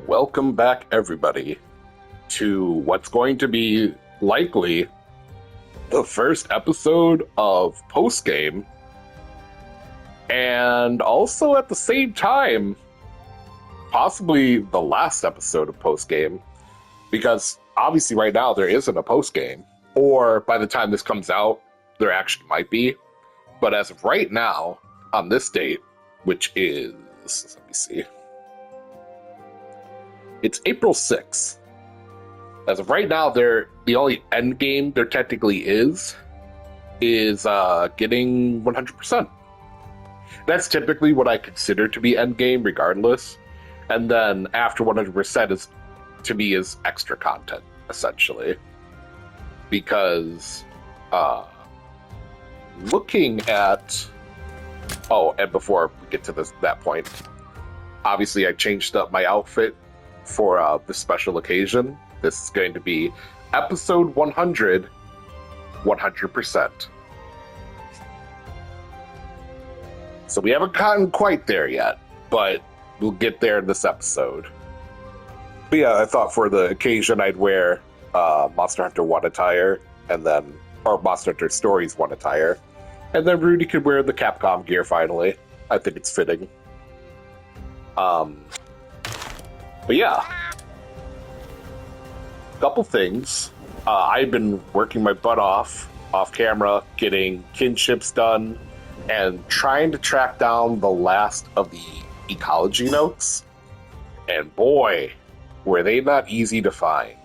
Welcome back, everybody, to what's going to be likely the first episode of Postgame, and also at the same time, possibly the last episode of Postgame, because obviously right now there isn't a Postgame, or by the time this comes out, there actually might be. But as of right now, on this date, which is, let me see, it's April 6th. As of right now, the only end game there technically is getting 100%. That's typically what I consider to be end game, regardless. And then after 100% is, to me, is extra content, essentially. Because looking at, and before we get to that point, obviously I changed up my outfit for this special occasion. This is going to be episode 100, 100%. So we haven't gotten quite there yet, but we'll get there in this episode. But yeah, I thought for the occasion I'd wear Monster Hunter 1 attire, or Monster Hunter Stories 1 attire, and then Rudy could wear the Capcom gear finally. I think it's fitting. But yeah, couple things. I've been working my butt off camera, getting kinships done, and trying to track down the last of the ecology notes. And boy, were they not easy to find.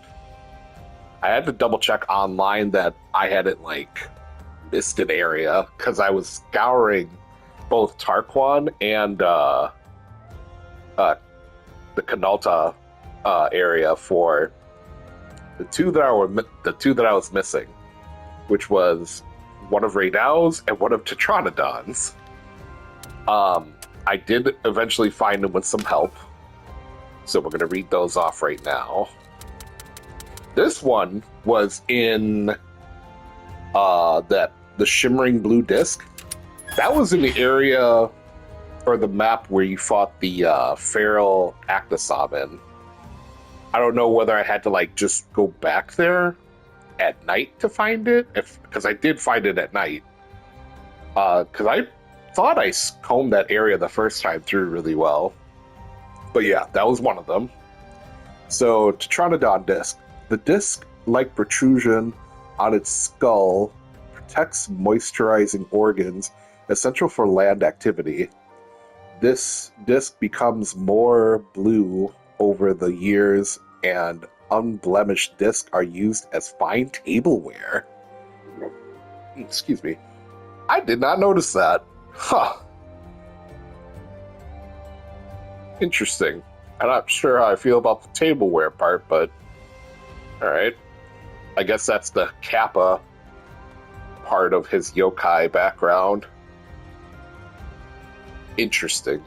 I had to double check online that I hadn't missed an area, because I was scouring both Tarquan and the Kanalta area for the two that I was missing, which was one of Raydow's and one of Tetranodon's. I did eventually find them with some help, so we're going to read those off right now. This one was in the shimmering blue disc. That was in the area, or the map, where you fought the feral Actisamin. I don't know whether I had to just go back there at night to find it, because I did find it at night. Because I thought I combed that area the first time through really well. But yeah, that was one of them. So, Tetranodon disc. The disc-like protrusion on its skull protects moisturizing organs essential for land activity. This disc becomes more blue over the years, and unblemished discs are used as fine tableware. Excuse me. I did not notice that. Huh. Interesting. I'm not sure how I feel about the tableware part, but alright. I guess that's the Kappa part of his yokai background. Interesting.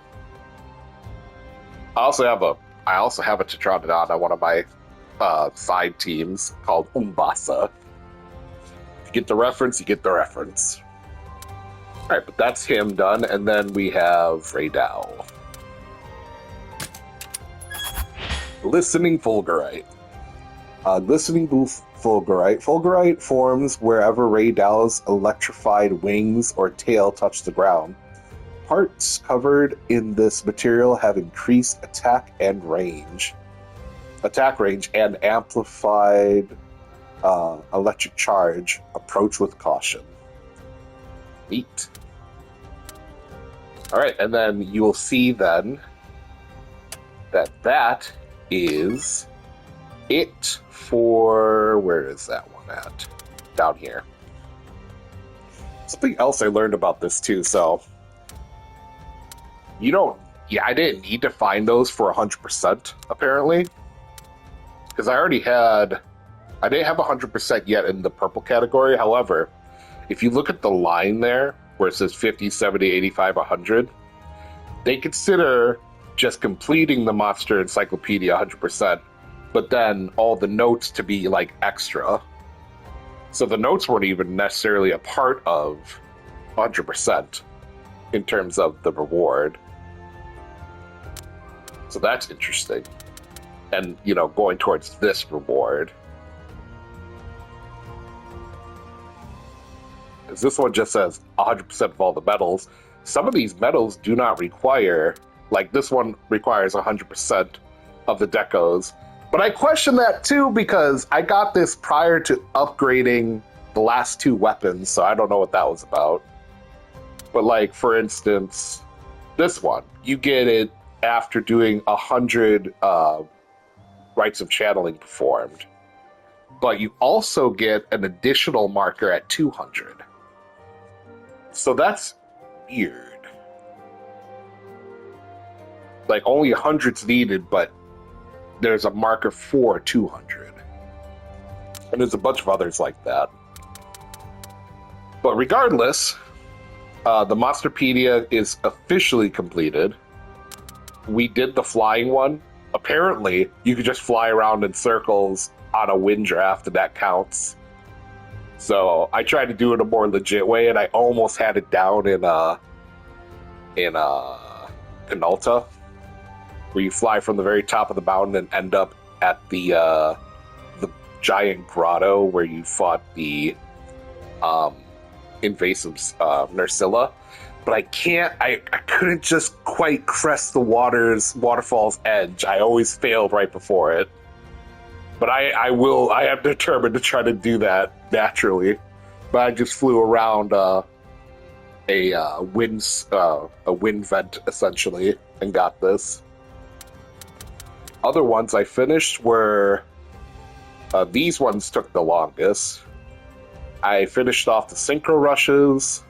I also have a Tetranodon on one of my side teams called Umbasa. If you get the reference, you get the reference. Alright, but that's him done, and then we have Raydow. Glistening Fulgurite. Glistening blue Fulgurite. Fulgurite forms wherever Raydow's electrified wings or tail touch the ground. Parts covered in this material have increased attack range and amplified electric charge. Approach with caution. Neat. Alright, and then you will see then that is it for... Where is that one at? Down here. Something else I learned about this too, so... I didn't need to find those for 100%, apparently. Because I didn't have 100% yet in the purple category. However, if you look at the line there, where it says 50, 70, 85, 100, they consider just completing the Monster Encyclopedia 100%, but then all the notes to be extra. So the notes weren't even necessarily a part of 100% in terms of the reward. So that's interesting. and, going towards this reward. Because this one just says 100% of all the medals. Some of these medals do not require, like this one requires 100% of the decos. But I question that too, because I got this prior to upgrading the last 2 weapons, so I don't know what that was about. But like, for instance, this one, you get it after doing 100 rites of channeling performed. But you also get an additional marker at 200. So that's weird. Like, only 100's needed, but there's a marker for 200. And there's a bunch of others like that. But regardless, the Monsterpedia is officially completed. We did the flying one. Apparently, you could just fly around in circles on a wind draft, and that counts. So I tried to do it a more legit way, and I almost had it down in Penulta, where you fly from the very top of the mountain and end up at the giant grotto where you fought the invasive Nursilla. But I couldn't just quite crest the waterfall's edge. I always failed right before it. But I am determined to try to do that naturally. But I just flew around a wind vent, essentially, and got this. Other ones I finished were... these ones took the longest. I finished off the synchro rushes.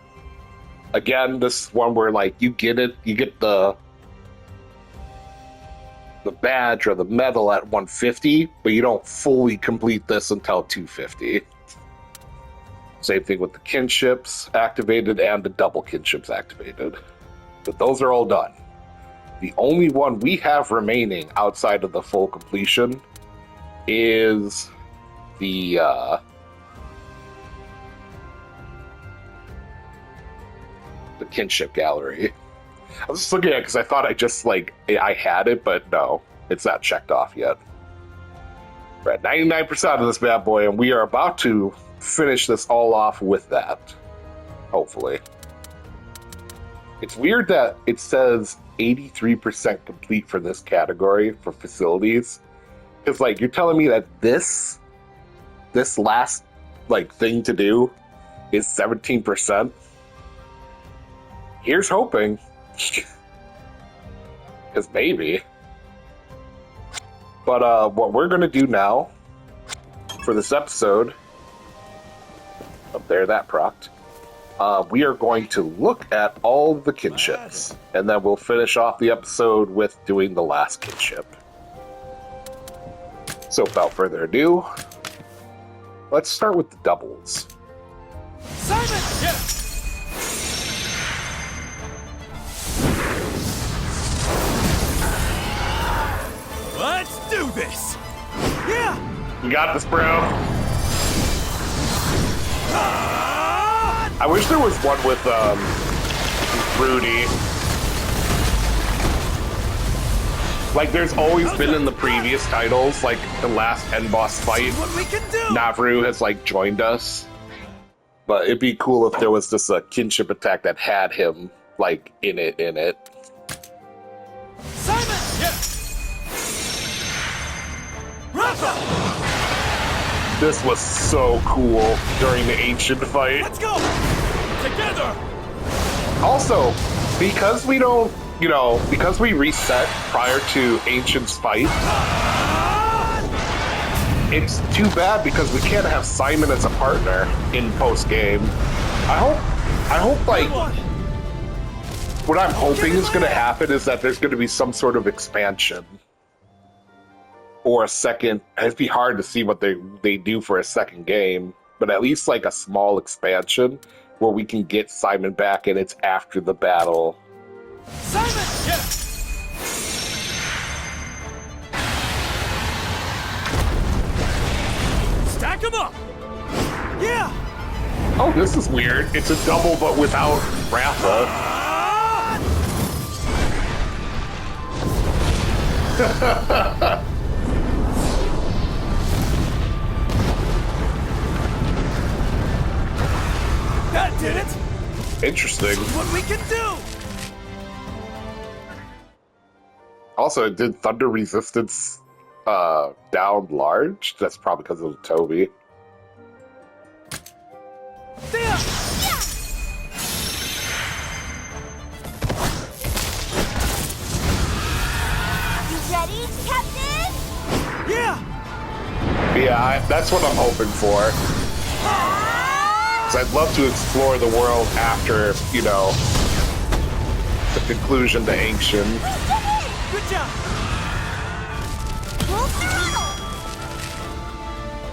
Again, this one where, like, you get the badge or the medal at 150, but you don't fully complete this until 250. Same thing with the kinships activated and the double kinships activated. But those are all done. The only one we have remaining outside of the full completion is the Kinship Gallery. I was just looking at it because I thought I had it, but no, it's not checked off yet. We're at 99% of this bad boy, and we are about to finish this all off with that. Hopefully. It's weird that it says 83% complete for this category for facilities. Because, like, you're telling me that this last, like, thing to do is 17%? Here's hoping. Because maybe. But what we're going to do now for this episode, up there, that procced, we are going to look at all the kinships, and then we'll finish off the episode with doing the last kinship. So without further ado, let's start with the doubles. Simon! Yeah. Let's do this! Yeah! You got this, bro. I wish there was one with, Rudy. Like, there's always been in the previous titles, like, the last end boss fight, what we can do. Navru has, like, joined us. But it'd be cool if there was just a kinship attack that had him, like, in it. Simon! Yeah! This was so cool during the ancient fight. Let's go! Together! Also, because we don't, because we reset prior to Ancient's fight, it's too bad because we can't have Simon as a partner in post-game. I hope, like, what I'm hoping is going to happen is that there's going to be some sort of expansion. Or a second, it'd be hard to see what they do for a second game, but at least like a small expansion where we can get Simon back and it's after the battle. Simon! Yeah! Stack him up! Yeah! Oh, this is weird. It's a double but without Ratha. That did it! Interesting. See what we can do! Also, it did thunder resistance down large. That's probably because of Toby. There! Ready, Captain? Yeah! Yeah, that's what I'm hoping for. 'Cause I'd love to explore the world after, you know, the conclusion to Ancient. Good job! Pull through!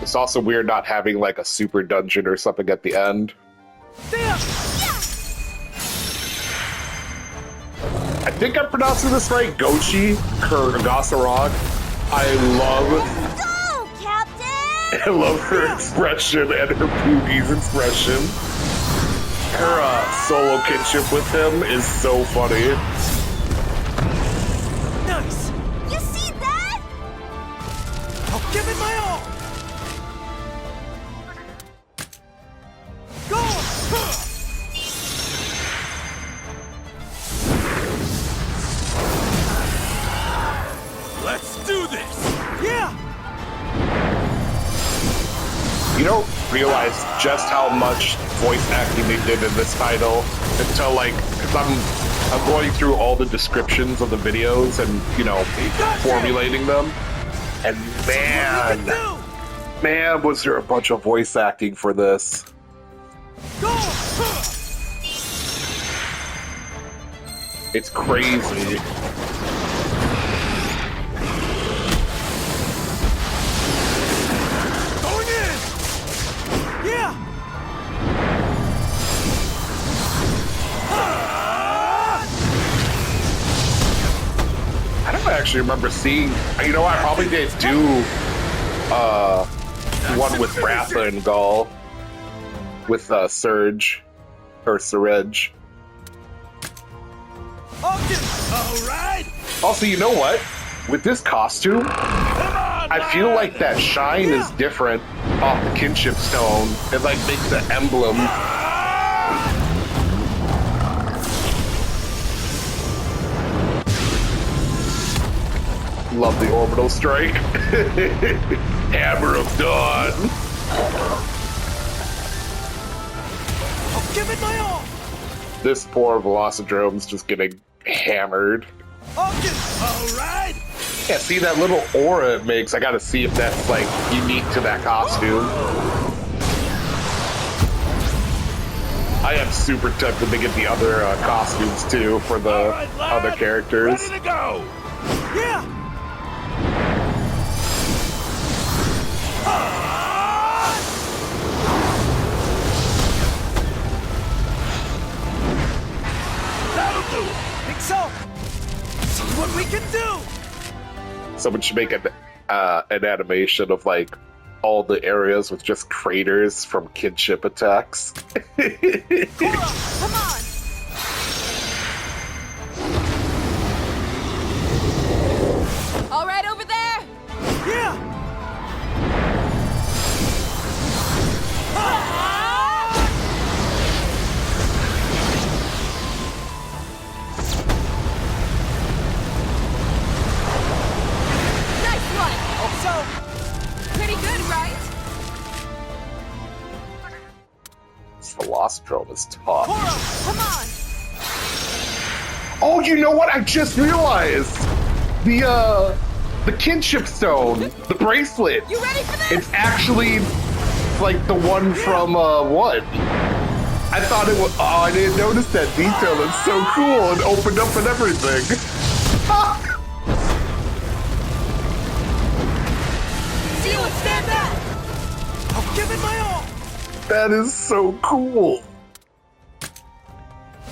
It's also weird not having like a super dungeon or something at the end. There! I think I'm pronouncing this right. Gochi Kurgasarog. I love Go, Captain! I love her expression and her Poogie's expression. Her solo kinship with him is so funny. Nice! You see that? I'll give it my all! Go! Let's do this! Yeah! You don't realize just how much voice acting they did in this title until like, because I'm going through all the descriptions of the videos and, you know, formulating them. And man, was there a bunch of voice acting for this. Go! It's crazy. Going in! Yeah! I don't actually remember seeing, you know, I probably did do one with Ratha and Gall with Surge or Surge. Ogden! All right! Also, you know what? With this costume, I feel like that shine is different off the Kinship Stone. It like makes the emblem. Love the orbital strike. Hammer of Dawn. I'll give it my all! This poor Velocidrome's just getting hammered. Ogden! All right! Yeah, see that little aura it makes? I gotta see if that's like unique to that costume. I am super tempted to get the other costumes too for the other characters. Ready to go! Yeah! That'll do it! Think so? See what we can do! Someone should make an animation of like all the areas with just craters from kinship attacks. Cora, come on! All right, over there! Yeah! Nice one! So, Pretty good, right? This Velocidrome is tough. Cora! Come on! Oh, you know what? I just realized the kinship stone, the bracelet. You ready for this? It's actually like the one from what? I thought it was. Oh, I didn't notice that detail. It's so cool and opened up and everything. See what's stand back! I'll give it my all! That is so cool.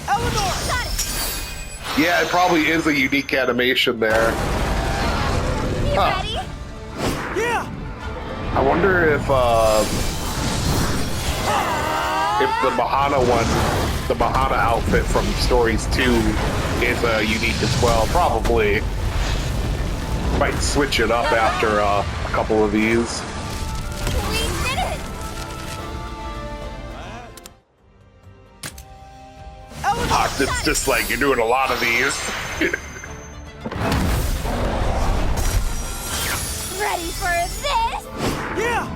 Eleanor! Got it! Yeah, it probably is a unique animation there. You Huh. ready? Yeah! I wonder if the Mahana one, the Mahana outfit from Stories 2 is unique as well. Probably. Might switch it up after a couple of these. We did it! It's just like you're doing a lot of these. Ready for this? Yeah!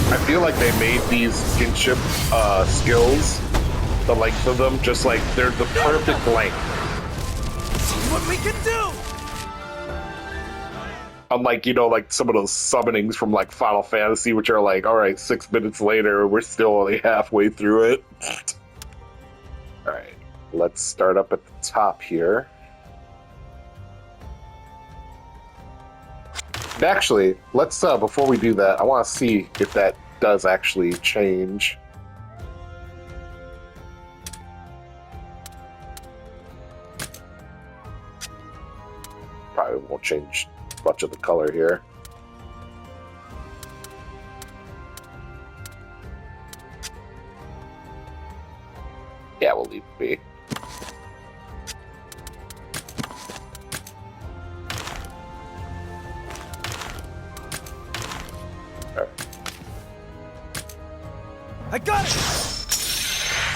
I feel like they made these kinship skills, the length of them, just like they're the perfect length. See what we can do! Unlike, you know, like some of those summonings from like Final Fantasy, which are like, all right, 6 minutes later, we're still only halfway through it. All right, let's start up at the top here. Actually, let's, before we do that, I want to see if that does actually change. Probably won't change much of the color here. Yeah, we'll leave it be. I got it!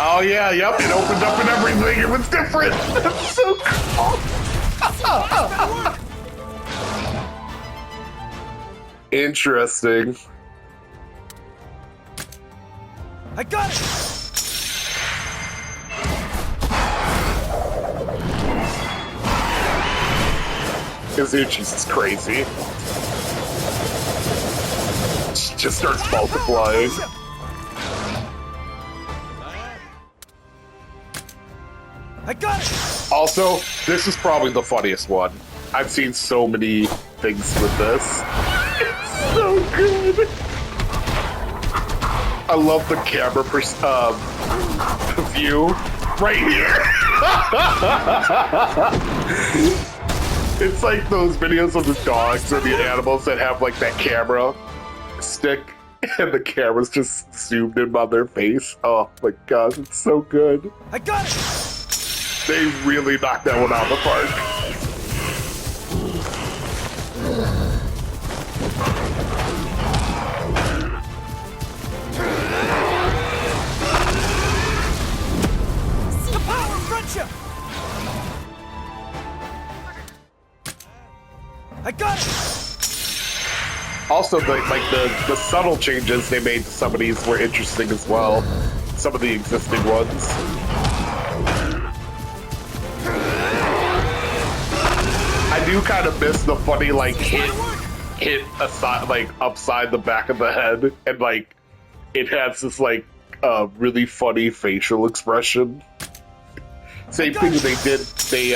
Oh yeah, yep, it opened up and everything. It was different. That's so cool. Interesting. I got it! Kazuchi's is crazy. She just starts multiplying. I got it! Also, this is probably the funniest one. I've seen so many things with this. It's so good. I love the camera view right here. It's like those videos of the dogs or the animals that have like that camera stick and the camera's just zoomed in on their face. Oh my god, it's so good. I got it! They really knocked that one out of the park. The power of friendship! I got it! Also, the subtle changes they made to some of these were interesting as well. Some of the existing ones. I do kind of miss the funny like hit aside, like upside the back of the head, and like it has this like really funny facial expression. Same thing they did. They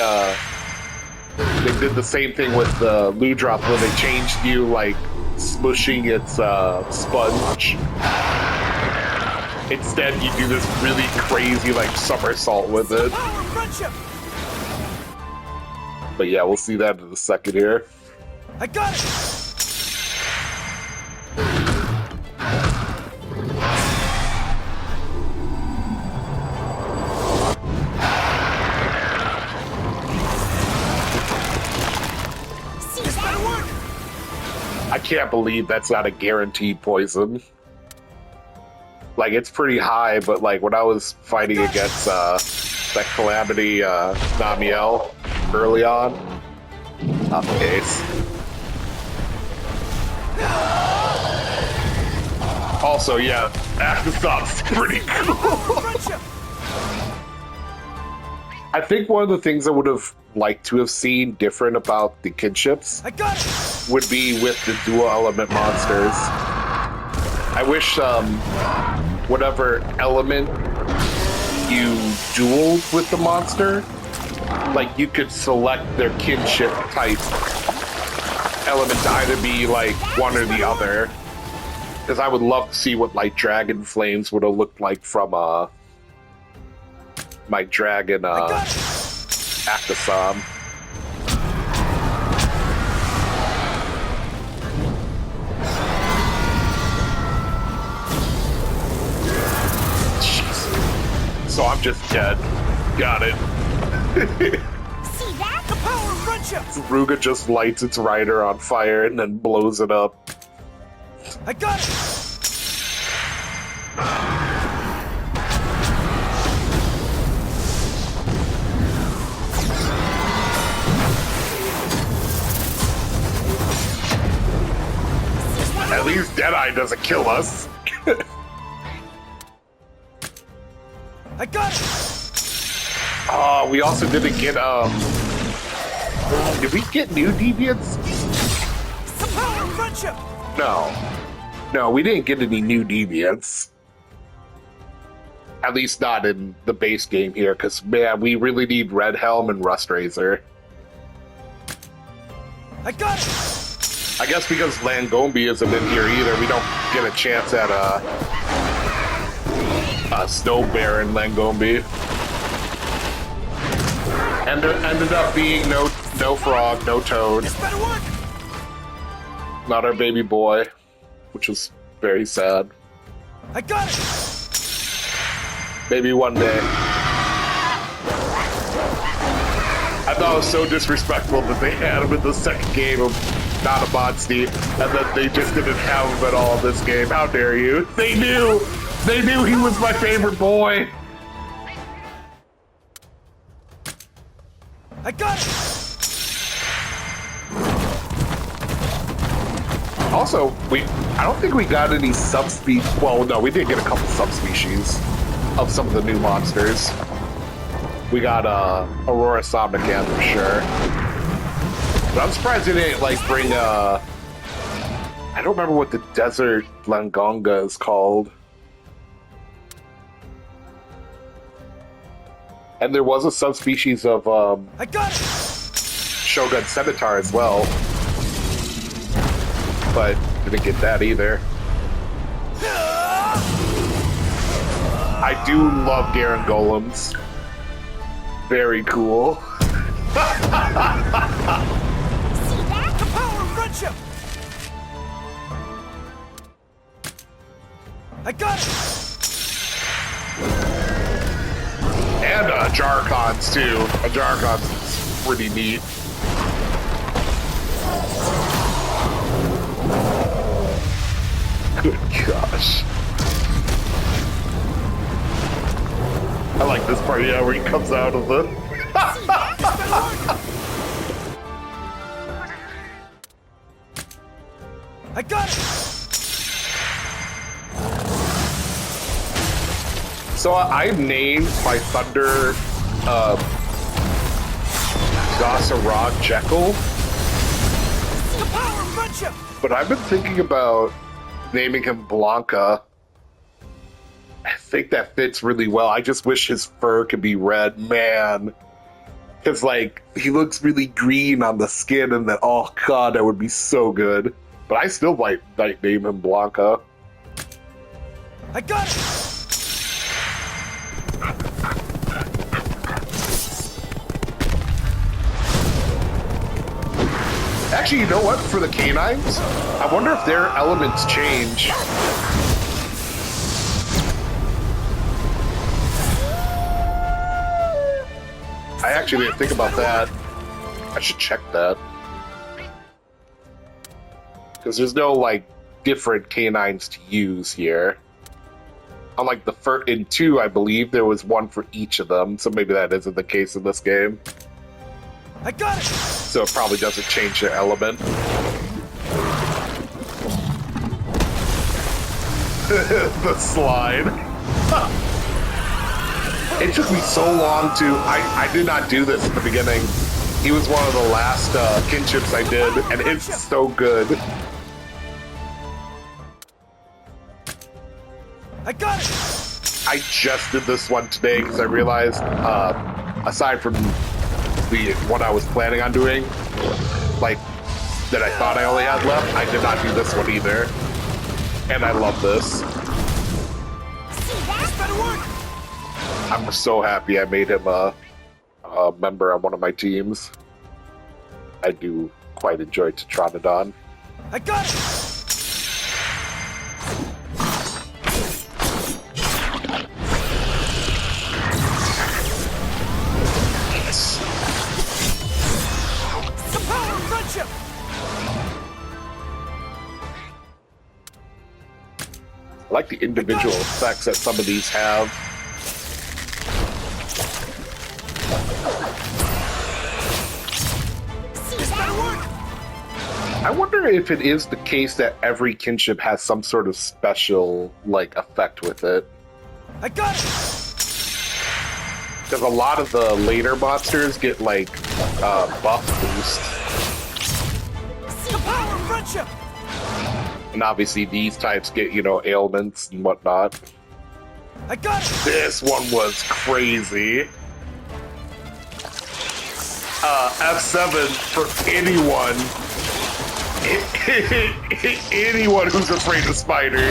did the same thing with the Loo Drop where they changed you like smushing its sponge. Instead, you do this really crazy like somersault with it. Power of friendship! But yeah, we'll see that in a second here. I got it! This better work! I can't believe that's not a guaranteed poison. Like, it's pretty high, but like when I was fighting against that Calamity Namiel early on, not the case. Also, yeah, Afterthoughts is pretty cool. Friendship! I think one of the things I would have liked to have seen different about the kinships I got it! would be with the dual element monsters. I wish whatever element you dueled with the monster, like you could select their kinship type element to either be like one or the other. Because I would love to see what like Dragon Flames would have looked like from my Dragon Akasam. So I'm just dead. Got it. See that? The power of friendship! Ruga just lights its rider on fire and then blows it up. I got it! least Deadeye doesn't kill us. I got it! We also didn't get, did we get new deviants? The power of friendship! No. No, we didn't get any new deviants. At least not in the base game here, because, man, we really need Red Helm and Rust Razor. I got it! I guess because Langombi isn't in here either, we don't get a chance at Snow Baron Langombi. And there ended up being no frog, no toad. This better work! Not our baby boy, which was very sad. I got it! Maybe one day. I thought it was so disrespectful that they had him in the second game of Not a Monster, and that they just didn't have him at all in this game. How dare you? They knew! They knew he was my favorite boy! I got it! Also, I don't think we got any subspecies. Well, no, we did get a couple subspecies of some of the new monsters. We got Aurora Somnican for sure. But I'm surprised they didn't like bring I don't remember what the desert Langonga is called. And there was a subspecies of I got it! Shogun Centaur as well. But didn't get that either. I do love Garen Golems. Very cool. See that? The power of friendship! I got it! And Jarkons too. A Jarkons is pretty neat. Good gosh. I like this part, yeah, where he comes out of the... I got it! So I named my Thunder Gossarod Jekyll, The power of friendship! but I've been thinking about naming him Blanca. I think that fits really well. I just wish his fur could be red, man. Because, like, he looks really green on the skin, and then, oh god, that would be so good. But I still might name him Blanca. I got it! Actually, you know what? For the canines, I wonder if their elements change. I actually didn't think about that. I should check that. Because there's no, like, different canines to use here. Unlike the in 2, I believe, there was one for each of them, so maybe that isn't the case in this game. I got it! So it probably doesn't change their element. The slide. It took me so long to... I did not do this at the beginning. He was one of the last kinships I did, and it's so good. I got it! I just did this one today because I realized, aside from the one I was planning on doing, like, that I thought I only had left, I did not do this one either. And I love this. This better work! I'm so happy I made him a member on one of my teams. I do quite enjoy Tetranodon. I got it! Yes. The power of friendship! I like the individual effects that some of these have. This better work! I wonder if it is the case that every kinship has some sort of special, like, effect with it. I got it! Because a lot of the later monsters get, like, buff boost. The power of friendship! And obviously these types get, you know, ailments and whatnot. I got it! This one was crazy. F7 for anyone. Anyone who's afraid of spiders.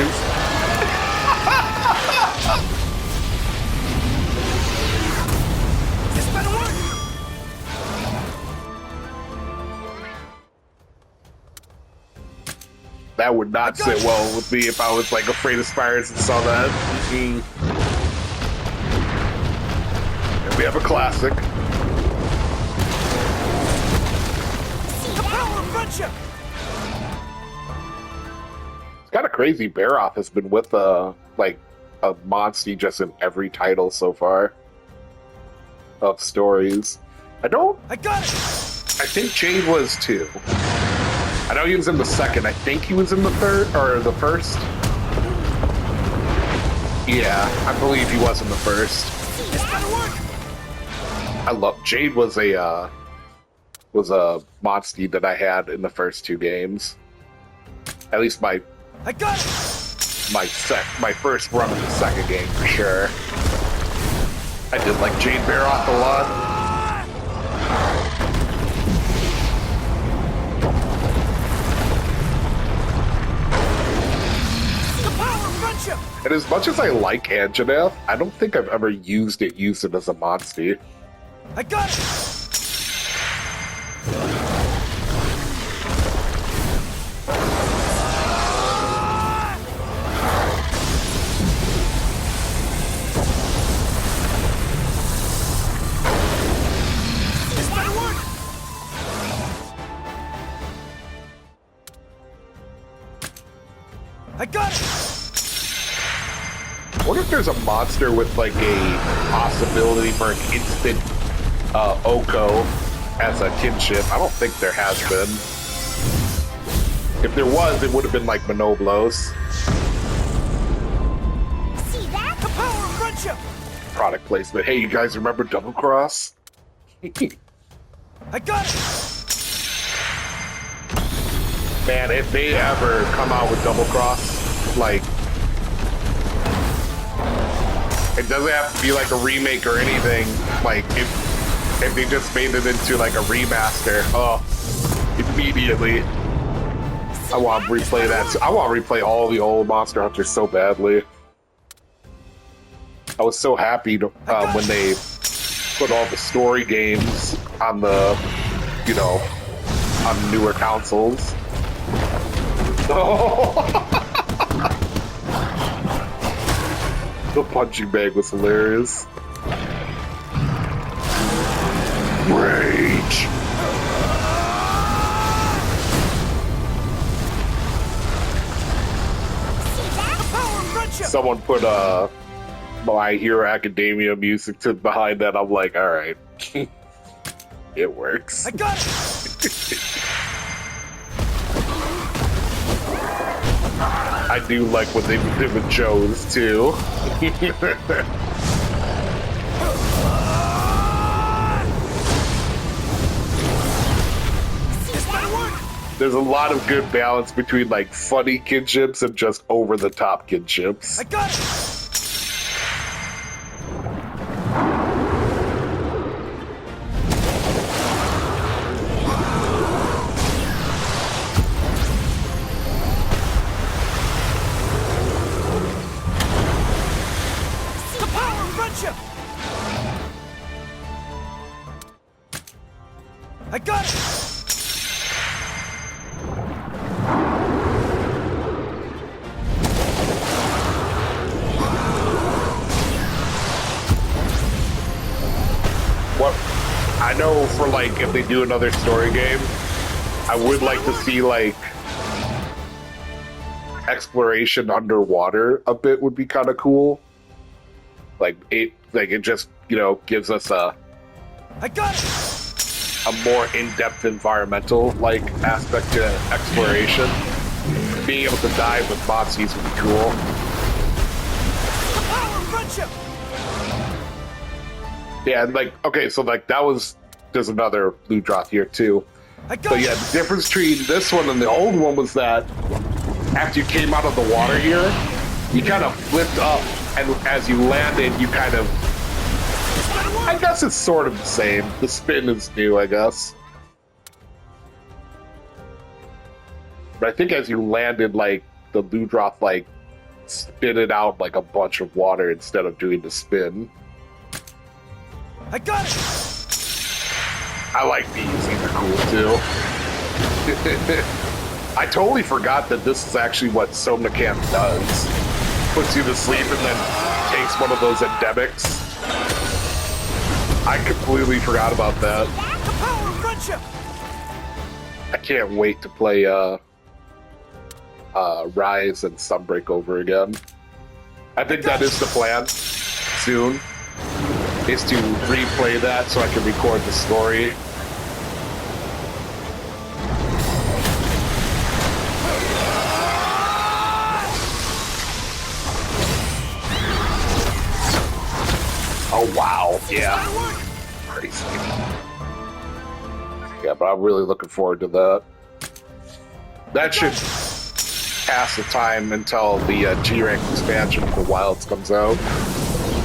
This better work! That would not sit well with me if I was like afraid of spiders and saw that. And we have a classic. The power of friendship! It's kind of crazy. Baroth has been with like a monster just in every title so far of stories. I got it! I think Jade was too. I know he was in the second. I think he was in the third or the first. Yeah, I believe he was in the first. This better work! I love Jade was a monster that I had in the first two games. At least my got it! my first run of the second game for sure. I did like Jade Baroth a lot. And as much as I like Anjanath, I don't think I've ever used it as a monster. I got it! This might work! I got it! I wonder if there's a monster with like a possibility for an instant Oko as a kinship. I don't think there has been. If there was, it would have been like Monoblos. See that? The power of friendship! Product placement. Hey, you guys remember Double Cross? I got it! Man, if they ever come out with Double Cross, like, it doesn't have to be like a remake or anything. Like, if they just made it into like a remaster, immediately. I want to replay that. I want to replay all the old Monster Hunters so badly. I was so happy to, when they put all the story games on the, you know, on newer consoles. The punching bag was hilarious. Rage! Someone put My Hero Academia music behind that. I'm like, all right, it works. I got it. I do like what they did with Joe's too. There's a lot of good balance between like funny kinships and just over the top kinships. I got it. I got it! What? I know for like, if they do another story game, I would like to see like exploration underwater a bit would be kind of cool. Like it just, you know, gives us a... I got it! a more in-depth environmental like aspect to exploration. Being able to dive with Motsies would be cool. The power of friendship! Yeah, and like, okay, so like that was, there's another blue drop here too. I got But yeah, the difference between this one and the old one was that after you came out of the water here, you kind of flipped up, and as you landed, you kind of, I guess it's sort of the same. The spin is new, I guess. But I think as you landed, like, the blue drop, like, spit it out like a bunch of water instead of doing the spin. I got it! I like these. These are cool, too. I totally forgot that this is actually what Somnacam does. Puts you to sleep and then takes one of those endemics. I completely forgot about that. The power of friendship! I can't wait to play Rise and Sunbreak over again. I think that is the plan soon, is to replay that so I can record the story. Oh wow, yeah. Crazy. Yeah, but I'm really looking forward to that. That should pass the time until the G-Rank expansion for Wilds comes out.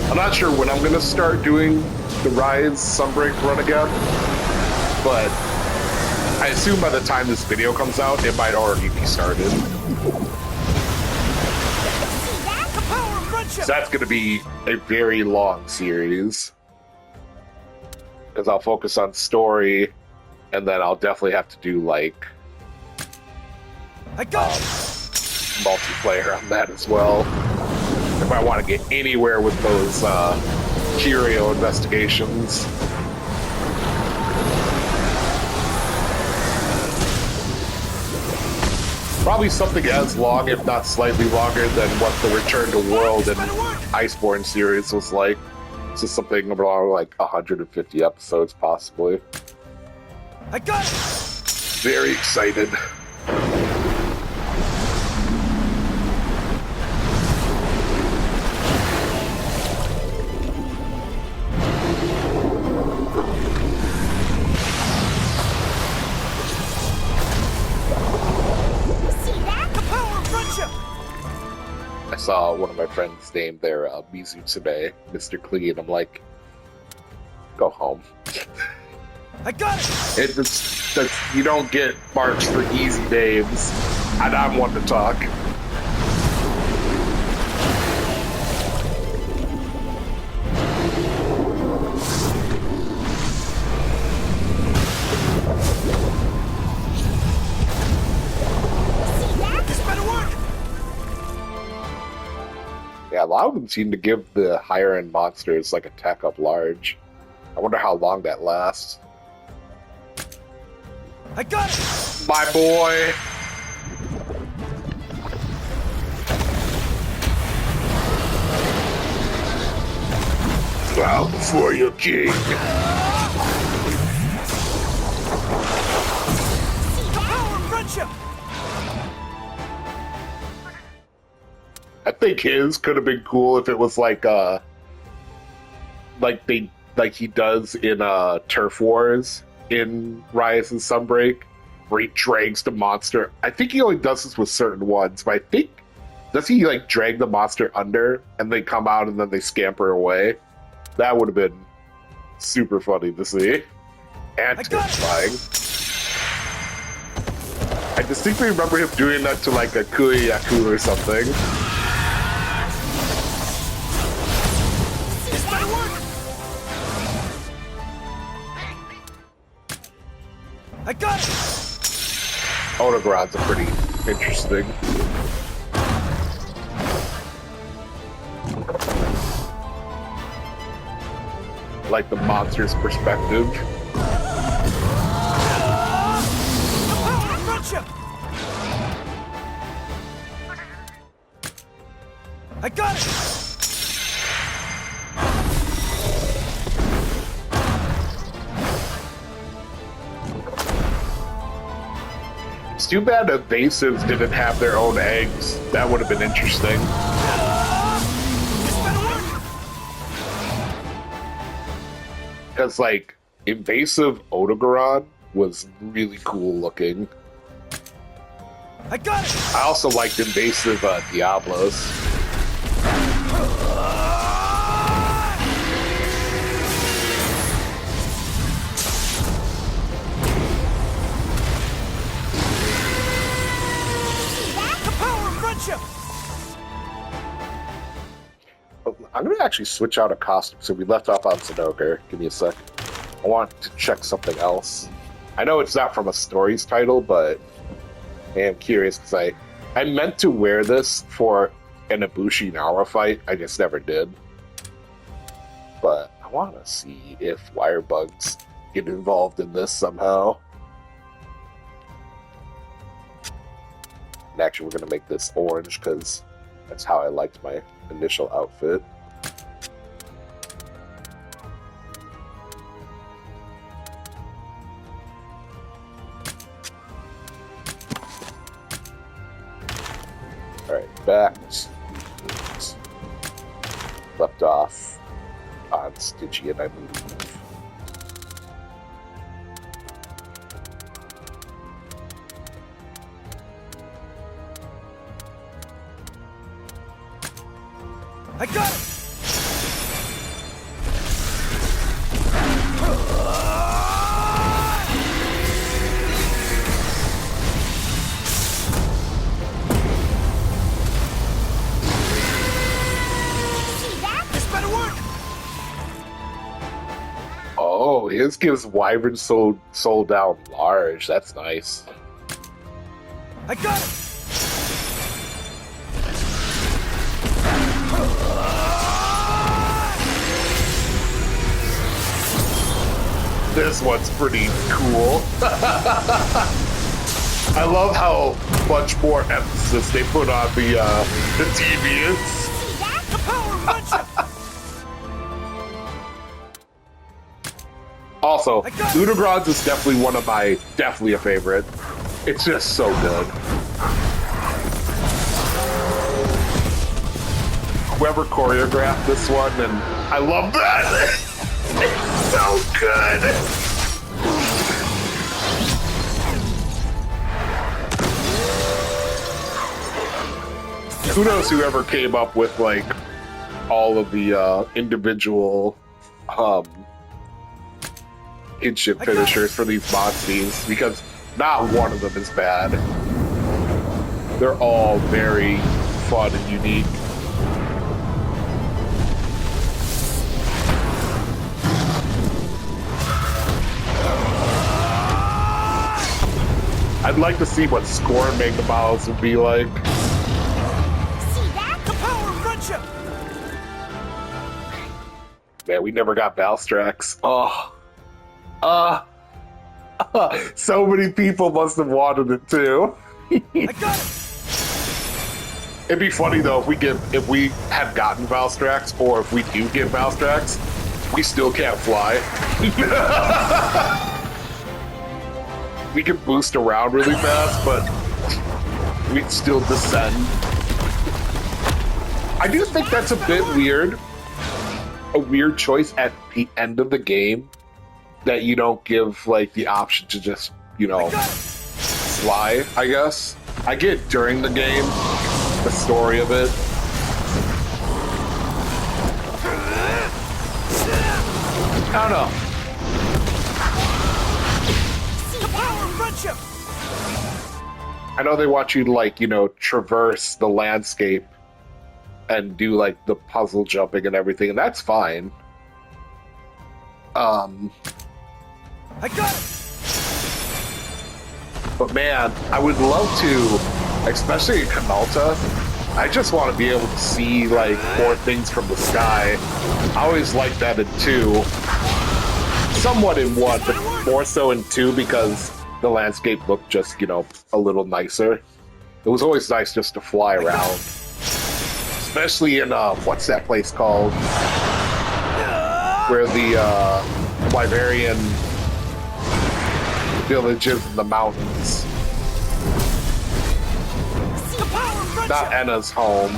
I'm not sure when I'm going to start doing the Rise Sunbreak run again, but I assume by the time this video comes out, it might already be started. So that's going to be a very long series, because I'll focus on story, and then I'll definitely have to do, like, I got multiplayer on that as well. If I want to get anywhere with those Curio investigations. Probably something as long, if not slightly longer, than what the Return to World and Iceborne series was like. This is something around like 150 episodes, possibly. I got it! Very excited. I saw one of my friends name their Mizutsume Mr. Clean. I'm like, go home. I got it! You don't get marks for easy names, and I'm one to talk. Yeah, a lot of them seem to give the higher end monsters like attack up large. I wonder how long that lasts. I got it! My boy! Bow before your king. The power of friendship! I think his could have been cool if it was like he does in Turf Wars in Rise and Sunbreak, where he drags the monster. I think he only does this with certain ones, but I think, does he like drag the monster under and they come out and then they scamper away? That would have been super funny to see. And terrifying. I distinctly remember him doing that to like a Kuyaku or something. I got it! Odogrods are pretty interesting. Like the monster's perspective. I got it! It's too bad evasives didn't have their own eggs. That would have been interesting. Because, like, invasive Odogaron was really cool looking. I got it! I also liked invasive Diablos. The power of friendship! I'm going to actually switch out a costume. So we left off on Sunoker. Give me a sec. I want to check something else. I know it's not from a stories title, but I am curious because I meant to wear this for an Ibushi Naora fight. I just never did. But I want to see if wire bugs get involved in this somehow. And actually, we're going to make this orange because that's how I liked my initial outfit. Alright, back. Left off on Stygian, I believe. I got it! Oh, his gives Wyvern soul down large. That's nice. I got it! This one's pretty cool. I love how much more emphasis they put on the deviants. The power of friendship! Also, Ludogron's is definitely one of my, definitely a favorite. It's just so good. Whoever choreographed this one, and I love that! It's so good! Kudos whoever came up with, like, all of the individual kinship finishers for these monsters, because not one of them is bad. They're all very fun and unique. I'd like to see what score Mega Models would be like. See that? The power of friendship! Man, we never got Valstrax. Oh. So many people must have wanted it too. I got it! It'd be funny though if we had gotten Valstrax, or if we do get Valstrax, we still can't fly. We can boost around really fast, but we'd still descend. I do think that's a bit weird. A weird choice at the end of the game that you don't give like the option to just, you know, fly, I guess. I get during the game, the story of it. I don't know. I know they want you to, like, you know, traverse the landscape and do, like, the puzzle jumping and everything, and that's fine. I got it! But man, I would love to, especially in Canalta, I just want to be able to see, like, more things from the sky. I always liked that in 2. Somewhat in 1, but more so in 2 because the landscape looked just, you know, a little nicer. It was always nice just to fly around. Especially in, what's that place called? Where the, Wyverian village is in the mountains. not Enna's home.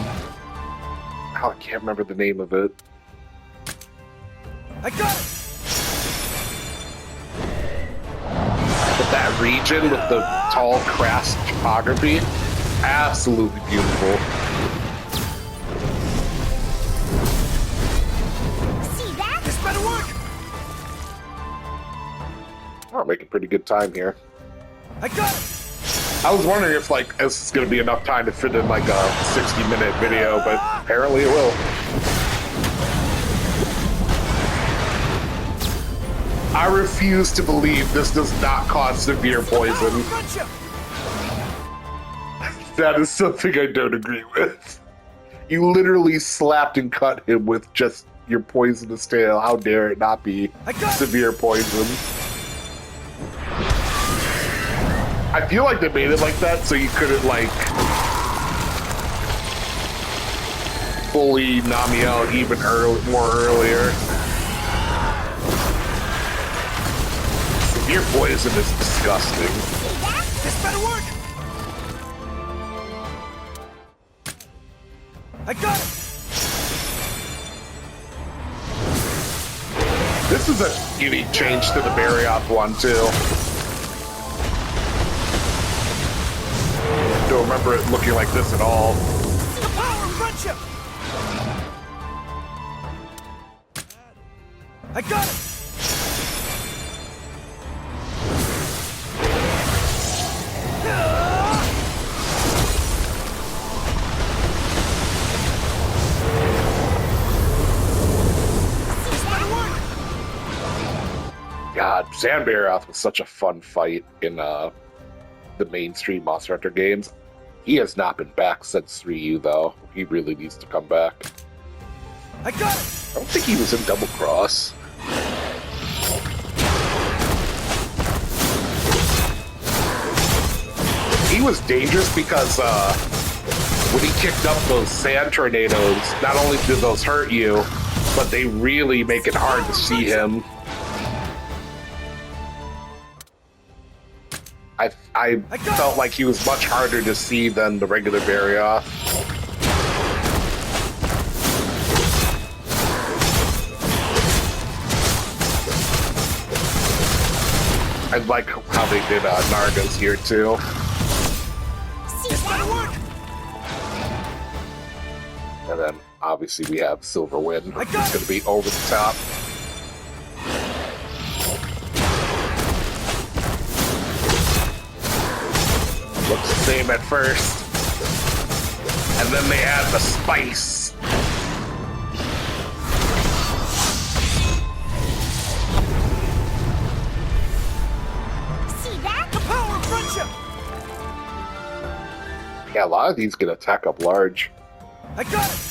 Oh, I can't remember the name of it. I got it. But that region with the tall, crass topography, absolutely beautiful. See that? This better work. Oh, making pretty good time here. I got it. I was wondering if like this is going to be enough time to fit in like a 60-minute video, but apparently it will. I refuse to believe this does not cause severe poison. Gotcha. That is something I don't agree with. You literally slapped and cut him with just your poisonous tail. How dare it not be severe poison? I feel like they made it like that so you couldn't like fully knock me out even more earlier. Severe poison is disgusting. This better work. I got it. This is a unique change to the Barioth one too. Don't remember it looking like this at all. The power of friendship. I got it. God, Zan Barioth was such a fun fight in the mainstream Monster Hunter games. He has not been back since 3U, though. He really needs to come back. I got it. I don't think he was in Double Cross. He was dangerous because when he kicked up those sand tornadoes, not only did those hurt you, but they really make it hard to see him. I felt like he was much harder to see than the regular Barioth. I like how they did Nargas here too. This better work. And then obviously we have Silverwind. It's going to be over the top. Looks the same at first. And then they add the spice. See that? The power of friendship. Yeah, a lot of these can attack up large. I got it.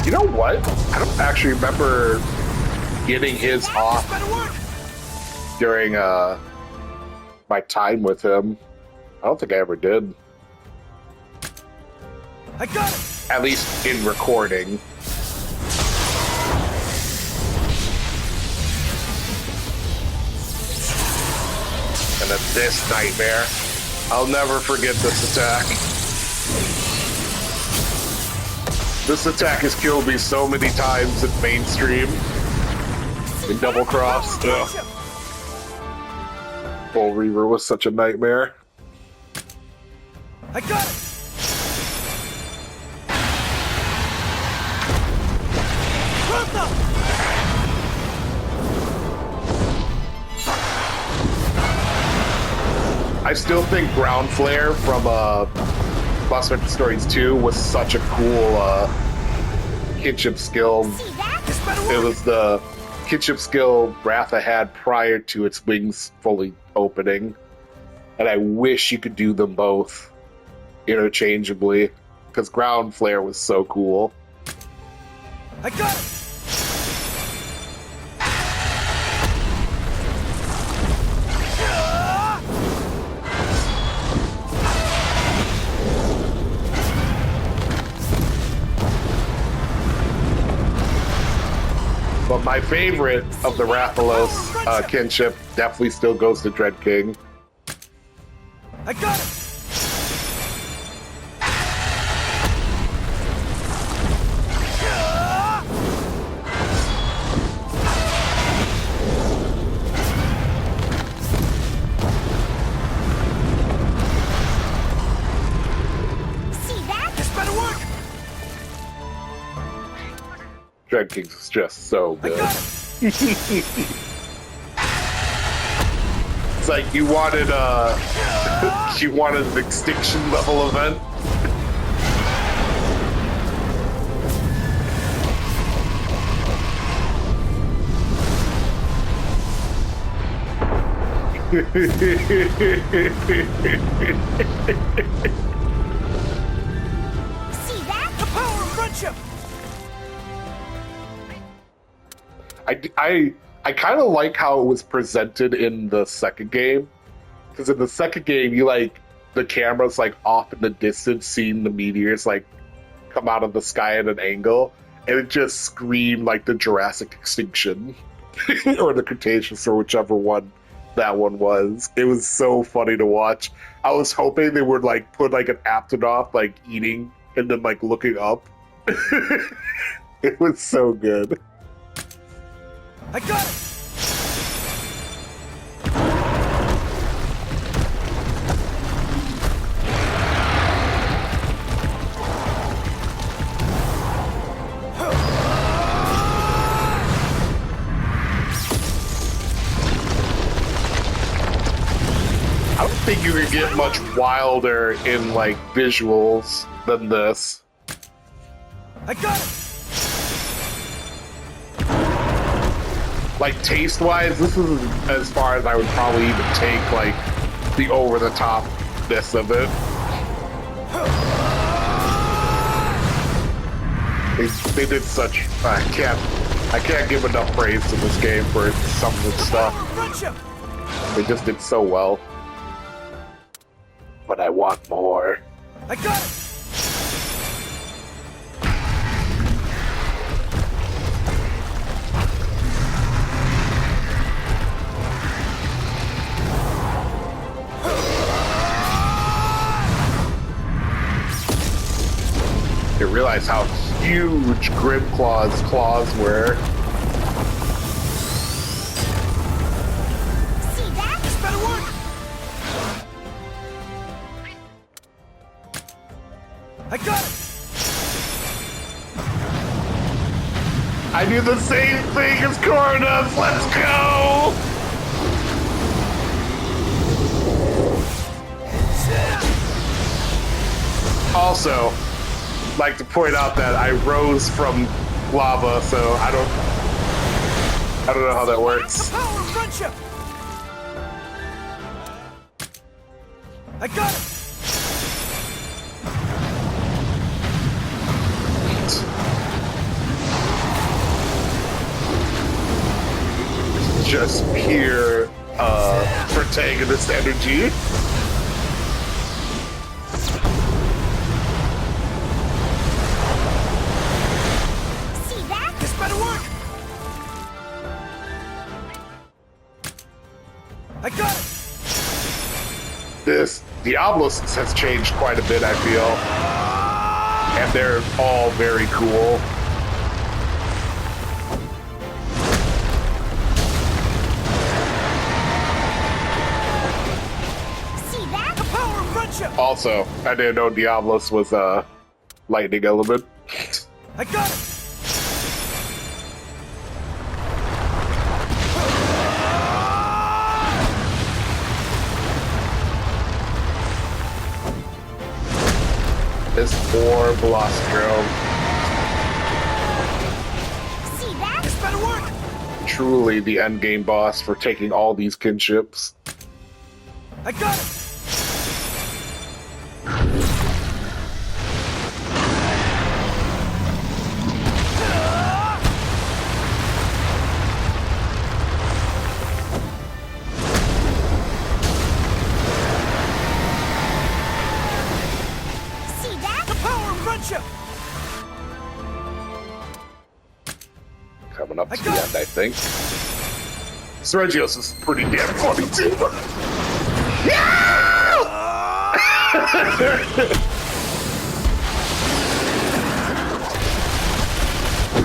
You know what? I don't actually remember getting his off during my time with him. I don't think I ever did. I got it. At least in recording. And then this nightmare. I'll never forget this attack. This attack has killed me so many times in mainstream. In Double Cross. Bull Reaver was such a nightmare. I got it. I still think Ground Flare from Monster Hunter Stories 2 was such a cool kinship skill. It was the kinship skill Ratha had prior to its wings fully opening. And I wish you could do them both interchangeably, because Ground Flare was so cool. I got it. But my favorite of the Rathalos kinship definitely still goes to Dread King. I got it! Dread Kings is just so good. It's like you wanted you wanted an extinction level event. See that? The power of friendship! I kind of like how it was presented in the second game, because in the second game you like the camera's like off in the distance, seeing the meteors like come out of the sky at an angle, and it just screamed like the Jurassic extinction or the Cretaceous or whichever one that one was. It was so funny to watch. I was hoping they would like put like an Aptonoth like eating and then like looking up. It was so good. I got it! I don't think you can get much wilder in like visuals than this. I got it! Like taste-wise, this is as far as I would probably even take like the over-the-topness of it. They did such. I can't give enough praise to this game for some of the stuff. They just did so well. But I want more. I got it! You realize how huge Grimclaw's claws were. See that? This better work! I got it! I do the same thing as Coronas. Let's go! Also, like to point out that I rose from lava, so I don't know how that works. The power of friendship! I got it! Just pure protagonist energy. See that? This better work! I got it! This Diablos has changed quite a bit, I feel. And they're all very cool. See that? The power of friendship! Also, I didn't know Diablos was a lightning element. I got it! This poor Velociraptor. See that? This better work! Truly the endgame boss for taking all these kinships. I got it! See that? The power of friendship! Come coming up to the end, I think. Sergio's is pretty damn funny, too.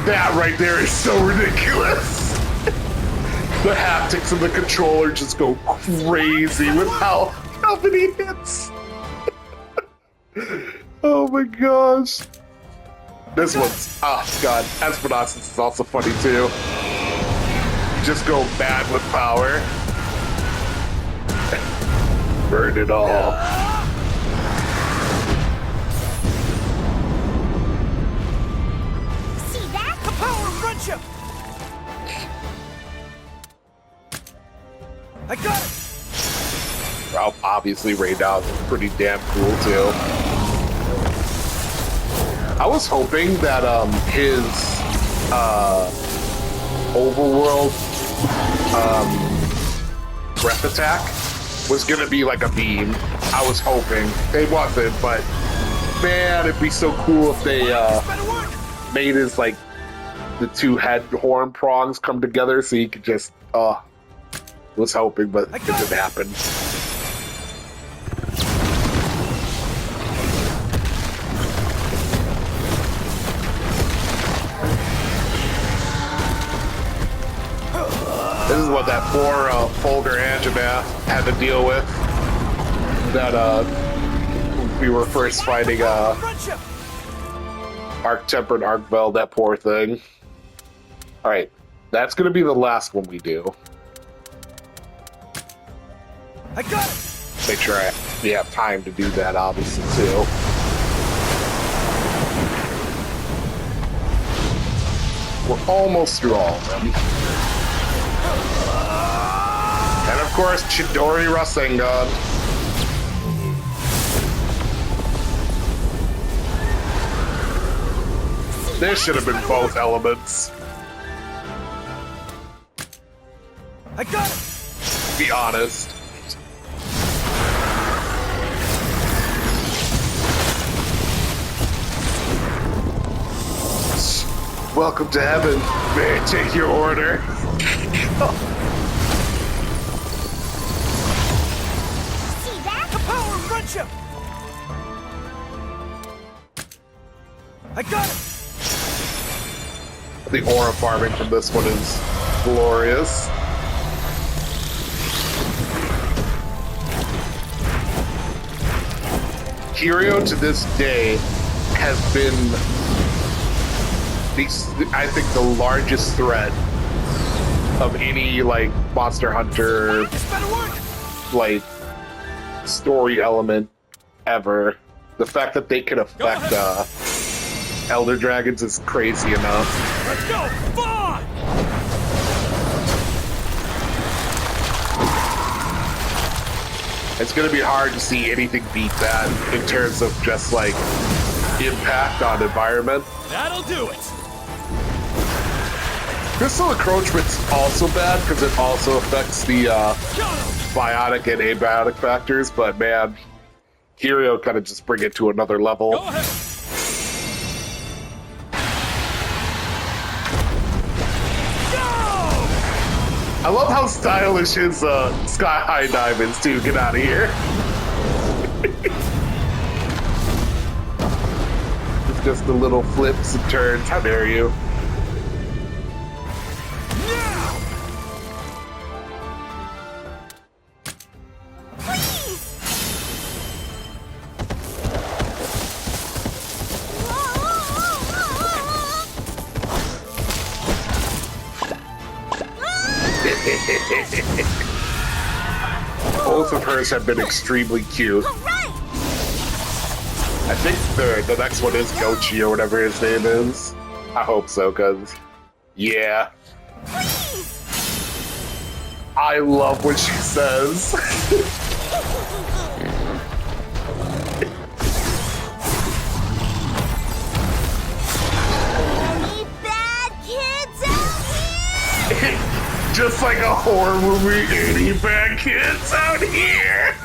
That right there is so ridiculous. The haptics of the controller just go crazy with how many hits. Oh my gosh. This one's, oh god, Espinosis is also funny too. Just go mad with power. Burn it all. See that? The power of friendship! I got it! Ralph obviously right now is pretty damn cool too. I was hoping that his overworld breath attack was gonna be like a beam. I was hoping. It wasn't, but man, it'd be so cool if they made his like the two head horn prongs come together so you could just was hoping, but it didn't happen. This is what that poor Folger Angina had to deal with. That we were first fighting Arc-Tempered Arc-Vel, that poor thing. Alright, that's gonna be the last one we do. I got it! Make sure we have time to do that, obviously, too. We're almost through all of them. And of course, Chidori Rasengan. This should have been both elements. I got it! Be honest. Welcome to heaven. May I take your order? See that? The power of friendship! I got it! The aura farming from this one is glorious. Kiryu to this day has been, I think, the largest threat of any like Monster Hunter like story element ever. The fact that they can affect Elder Dragons is crazy enough. Let's go! Fun! It's gonna be hard to see anything beat that in terms of just like impact on environment. That'll do it! Crystal Encroachment's also bad because it also affects the biotic and abiotic factors, but man, Kiryu kind of just bring it to another level. Go ahead! I love how stylish his Sky High dive is too. Get out of here. It's just the little flips and turns. How dare you? Both of hers have been extremely cute. I think the next one is Gochi or whatever his name is. I hope so, cause yeah. I love what she says. Any bad kids out here? Just like a horror movie, any bad kids out here?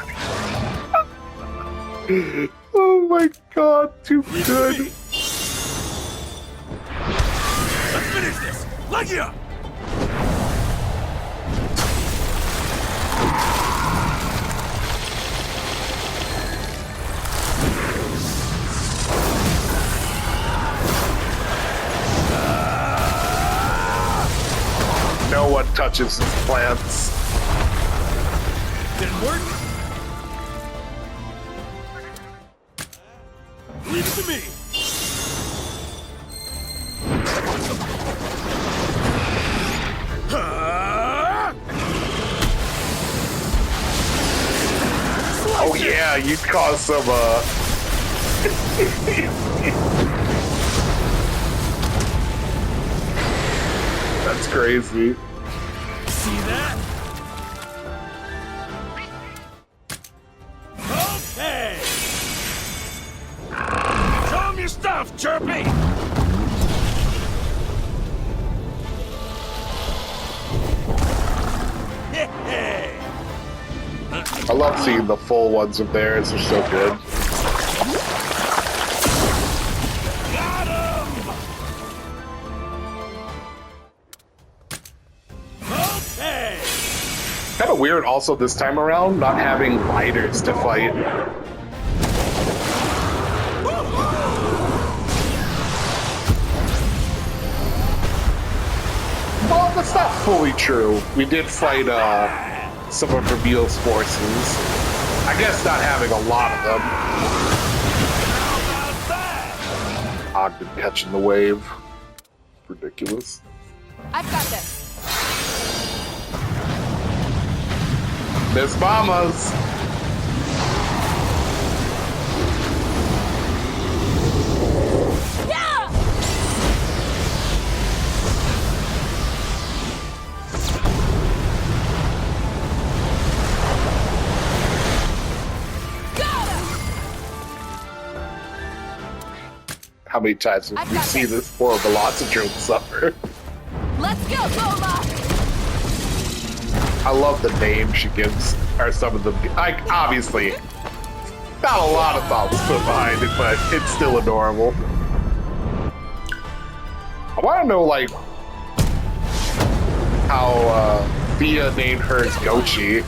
Oh my god, too good. Let's finish this! Legia! No one touches his plants. Didn't work? Leave it to me! Oh yeah, you caused some That's crazy. See that? Okay! Show 'em your stuff, Chirpy! Hey! I love seeing the full ones of theirs. They're so good. Got him! Okay! Kind of weird also this time around, not having lighters to fight. Well, that's not fully true. We did fight some of Reveal's forces. I guess not having a lot of them. Ogden catching the wave. Ridiculous. I've got this. Miss Mamas! Yeah! How many times have we seen this poor Velocitron suffer? Let's go, Lola! I love the name she gives, or some of them. Like, obviously, not a lot of thought was put behind it, but it's still adorable. I want to know, like, how Thea named hers Gochi.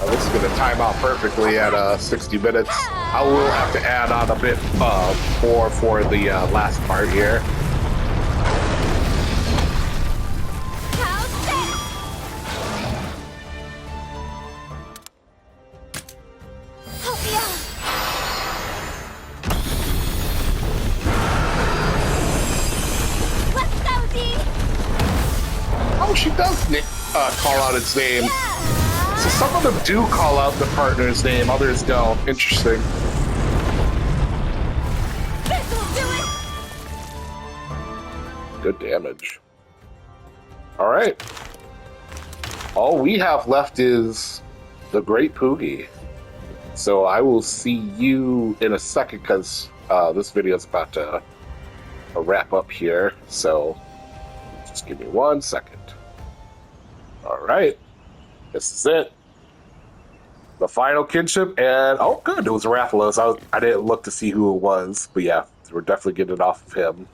This is going to time out perfectly at 60 minutes. I will have to add on a bit more for the last part here. Oh, she does call out its name. So some of them do call out the partner's name, others don't. Interesting. Good damage. Alright. All we have left is the Great Poogie. So I will see you in a second because this video is about to wrap up here. So just give me 1 second. Alright. This is it. The final kinship, and oh, good, it was Rathalos. I didn't look to see who it was, but yeah, we're definitely getting it off of him.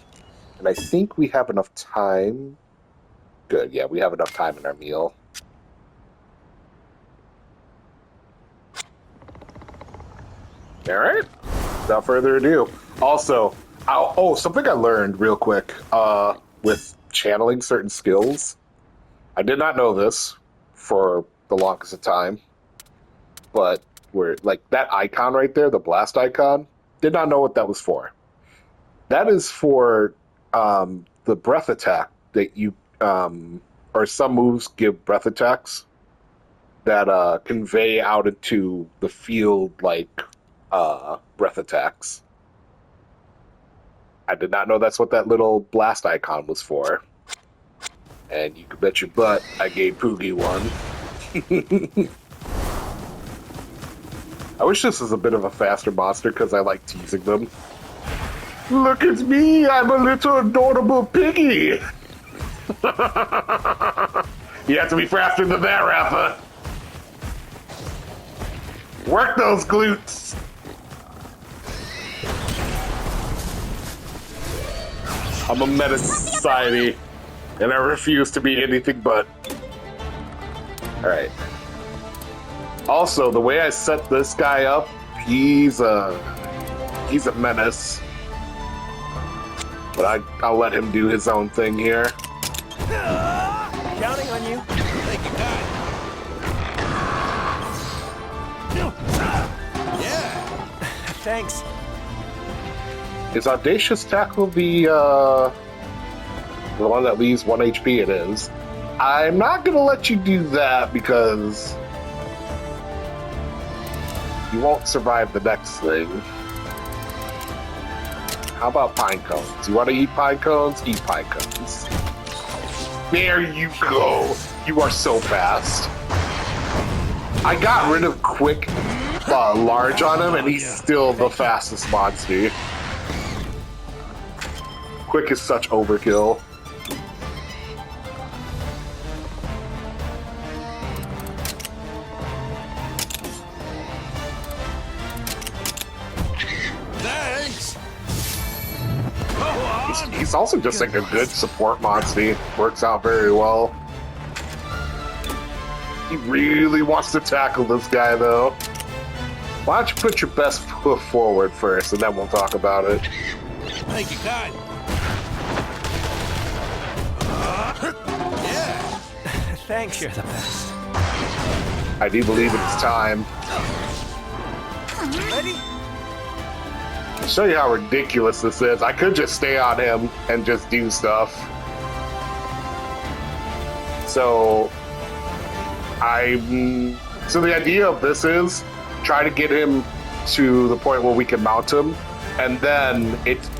And I think we have enough time. Good, yeah, we have enough time in our meal. All right, without further ado. Also, something I learned real quick with channeling certain skills. I did not know this for the longest of time, but we're like that icon right there, the blast icon, did not know what that was for. That is for the breath attack that you or some moves give breath attacks that convey out into the field like breath attacks. I did not know that's what that little blast icon was for. And you can bet your butt I gave Poogie one. I wish this was a bit of a faster monster because I like teasing them. Look at me, I'm a little adorable piggy. You have to be faster than that, Rafa. Work those glutes! I'm a menace to society, and I refuse to be anything but. Alright. Also, the way I set this guy up, he's a menace. But I'll let him do his own thing here. Counting on you. Thank you, God. Yeah. Thanks. Is Audacious Tackle the one that leaves 1 HP? It is. I'm not gonna let you do that because you won't survive the next thing. How about pine cones? You want to eat pine cones? Eat pine cones. There you go. You are so fast. I got rid of quick large on him, and he's still the fastest monster. Quick is such overkill. Thanks. He's also just like a good support monster. Works out very well. He really wants to tackle this guy, though. Why don't you put your best foot forward first, and then we'll talk about it. Thank you, God. Yeah. Thanks, you're the best. I do believe it's time. Ready? I'll show you how ridiculous this is. I could just stay on him and just do stuff. So the idea of this is try to get him to the point where we can mount him, and then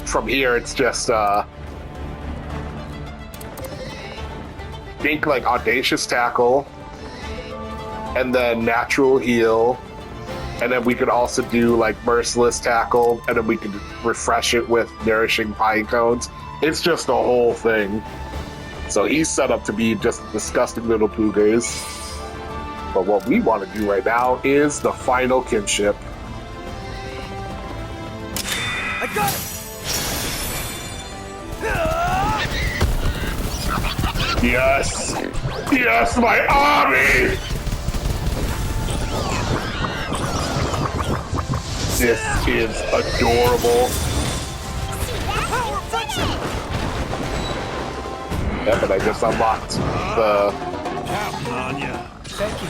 from here it's just think like Audacious Tackle, and then Natural Heal, and then we could also do like Merciless Tackle, and then we could refresh it with Nourishing Pine Cones. It's just a whole thing. So he's set up to be just disgusting little poogers. But what we want to do right now is the final kinship. I got it. Yes! Yes, my army! This is adorable. Yeah, but I just unlocked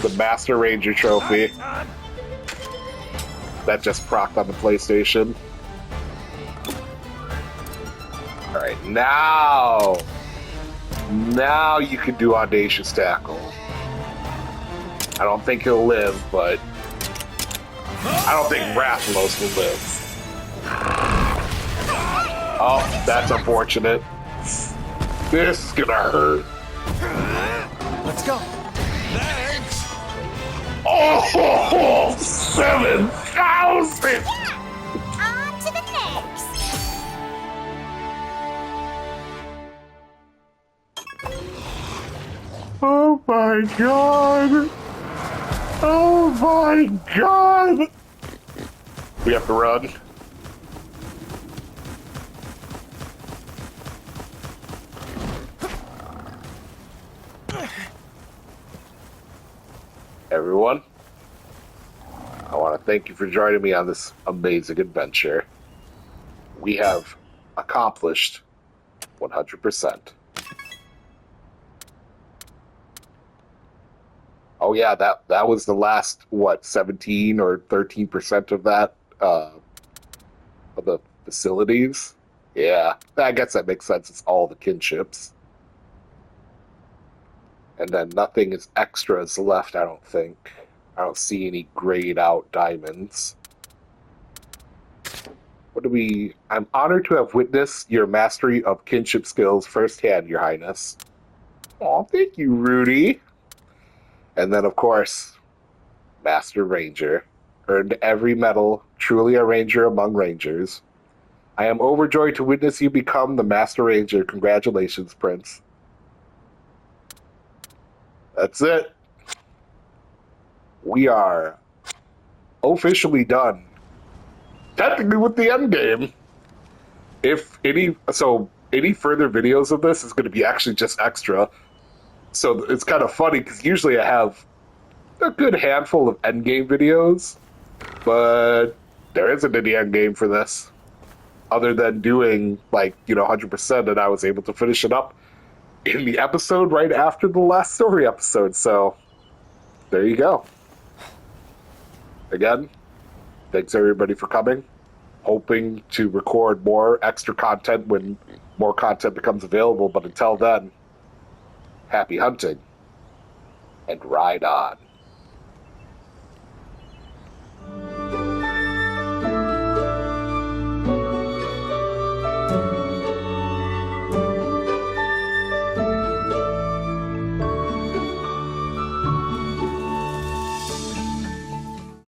the Master Ranger trophy. That just procced on the PlayStation. Alright, now you can do Audacious Tackle. I don't think he'll live, but I don't think Rathalos will live. Oh, that's unfortunate. This is gonna hurt. Let's go. Thanks. Oh, 7,000! On to the next. Oh my god! Oh my god! We have to run. Everyone, I want to thank you for joining me on this amazing adventure. We have accomplished 100%. Oh yeah, that was the last, 17 or 13% of that, of the facilities? Yeah, I guess that makes sense. It's all the kinships. And then nothing is extras left, I don't think. I don't see any grayed out diamonds. I'm honored to have witnessed your mastery of kinship skills firsthand, Your Highness. Aw, thank you, Rudy. And then, of course, Master Ranger. Earned every medal, truly a ranger among rangers. I am overjoyed to witness you become the Master Ranger. Congratulations, Prince. That's it. We are officially done. Technically with the end game. If any further videos of this is going to be actually just extra. So it's kind of funny because usually I have a good handful of endgame videos, but there isn't any endgame for this. Other than doing 100%, and I was able to finish it up in the episode right after the last story episode. So there you go. Again, thanks everybody for coming. Hoping to record more extra content when more content becomes available. But until then, happy hunting and ride on.